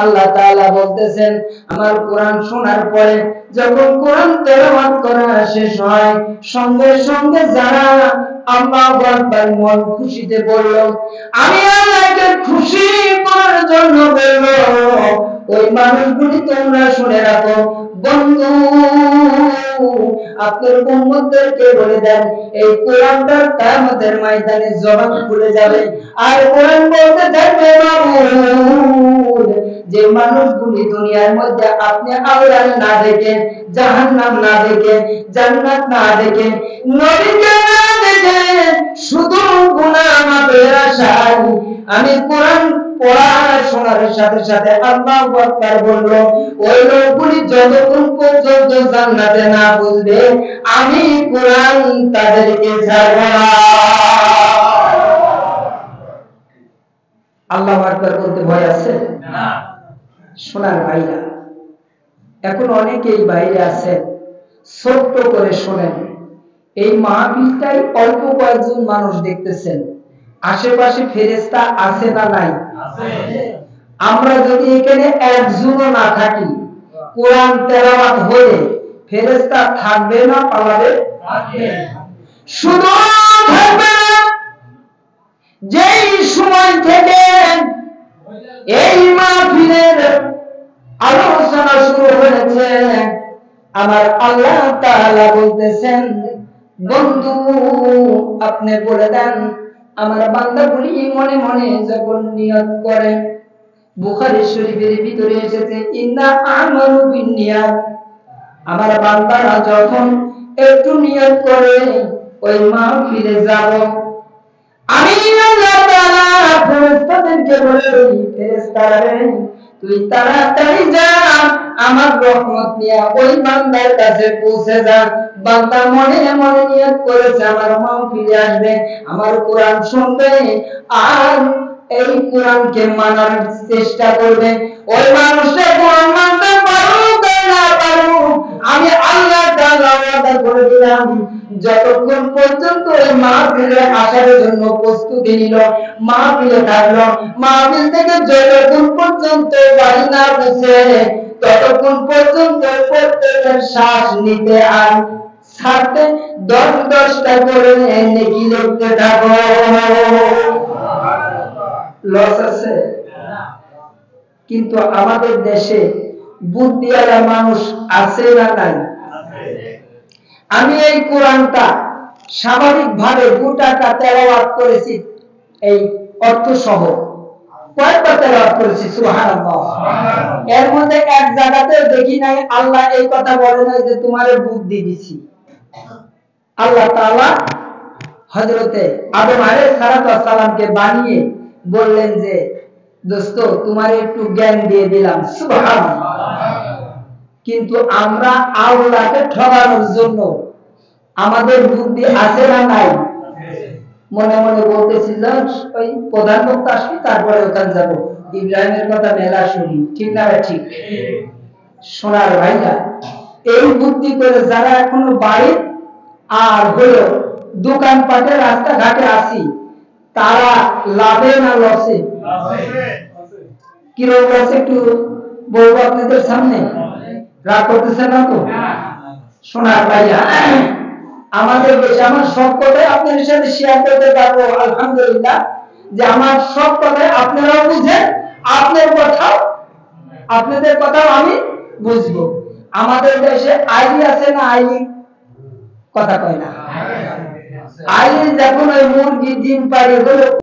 আল্লাহ তাআলা বলতেছেন আমার কোরআন শোনার পরে যখন কোরআন তেলাওয়াত করা শেষ হয় সঙ্গে সঙ্গে যারা আল্লাহু আকবার মন খুশিতে বলল আমি আল্লাহকে খুশি করার জন্য বলল ওই মানুষগুলি তোমরা শুনে রাখো বন্ধু আপনার উম্মতদেরকে বলে দেন এই কোরআনটার কিয়ামতের ময়দানে জবান খুলে যাবে আর কোরআন বলতে থাকবে মাবুদ যে মানুষগুলি দুনিয়ার মধ্যে আপনি আল্লাহ না দেখে জাহান্নাম না দেখে জান্নাত না দেখে নবীকে না দেখে শুধু গুনাহ মাপের আশায় আমি কোরআন পড়া শোনার সাথে সাথে আল্লাহু আকবার বলল ওই লোকগুলি যতক্ষণ পর্যন্ত জান্নাতে না বুঝবে আমি কোরআন তাদেরকে ছাড়ব না। আল্লাহু আকবার বলতে ভয় আছে না? শোনার ভাইরা এখন অনেকেই বাইরে আছে ছোট্ট করে শোনেন এই মাহফিলটাই অল্প কয়েকজন মানুষ দেখতেছেন আশেপাশে ফেরেশতা আছে না নাই? আমরা যদি এখানে একজনও না থাকি কোরআন তেলাওয়াত হলে ফেরেশতা থাকবে না পালাবে? শুধু থাকবে না যেই সময় থেকে এই মাহফিলের আলোচনা শুরু হয়েছে আমার আল্লাহ তাআলা বলতেছেন বন্ধু আপনি বলে দেন আমার বান্দাগুলি মনে মনে যখন নিয়ত করে বুখারী শরীফের ভিতরে এসেছে ইন্না আমালু বিন্নিয়াত আমার বান্দারা যখন একটু নিয়ত করে ওই মাহফিলে যাব আমি আল্লাহ তাআলা ফেরেশতাদেরকে বলে ফেরেশতারা তুই তাড়াতাড়ি যা আমার রহমত নিয়ে ওই বান্দার কাছে পৌঁছে যা বান্দা মনে মনে নিয়ত করেছে আমার মাহফিলে আসবে আমার কোরআন শুনবে আর এই কোরআনকে মানার চেষ্টা করবে ওই মানুষটা কোরআন মানতে পারুক না পারুক আমি আল্লাহ তাআলা ওয়াদা করে দিলাম যতক্ষণ পর্যন্ত এই মাহফিলে আসার জন্য প্রস্তুতি নিল মাহফিলে থাকলো মাহফিল থেকে যতক্ষণ পর্যন্ত বাড়ি না পৌঁছে ততক্ষণ পর্যন্ত প্রত্যেকের শ্বাস নিতে আর ছাড়তে 10-10টা করে নেকি লিখতে থাকো। লস আছে? কিন্তু আমাদের দেশে বুদ্ধিওয়ালা মানুষ আছে না নাই? আমি এই কোরআনটা স্বাভাবিকভাবে গোটাটা তেলাওয়াত করেছি এই অর্থ সহ কয়েকবার তেলাওয়াত করেছি সুবহানাল্লাহ। এর মধ্যে এক জায়গাতে দেখি নাই আল্লাহ এই কথা বলে নাই যে তোমারে বুদ্ধি দিছি। আল্লাহ তাআলা হযরতে আদম আলাইহিস সালামকে বানিয়ে বললেন যে দোস্ত তোমারে একটু জ্ঞান দিয়ে দিলাম সুবহানাল্লাহ। কিন্তু আমরা আল্লাহকে ঠকানোর জন্য আমাদের বুদ্ধি আছে না নাই? মনে মনে বলতেছিলাম ওই প্রধান বক্তা আসবে তারপরে ওখানে যাব ইব্রাহিমের কথা মেলা শুনি ঠিক না? ঠিক শোনার ভাইরা এই বুদ্ধি করে যারা এখনো বাড়ি আর হলো দোকানপাটে রাস্তাঘাটে আসি তারা লাভে না লসে? কিরকম আছে একটু বলবো আপনাদের সামনে, রাগ করতেছে না তো? শোনার ভাইরা আমাদের দেশে আমার সব কথাই আপনাদের সাথে শেয়ার করতে পারবো আলহামদুলিল্লাহ যে আমার সব কথাই আপনারাও বুঝেন আপনাদের কথাও আমি বুঝবো। আমাদের দেশে আইলি আছে না? আইলি কথা কয় না? আইলি যখন ওই মুরগি ডিম পাড়ে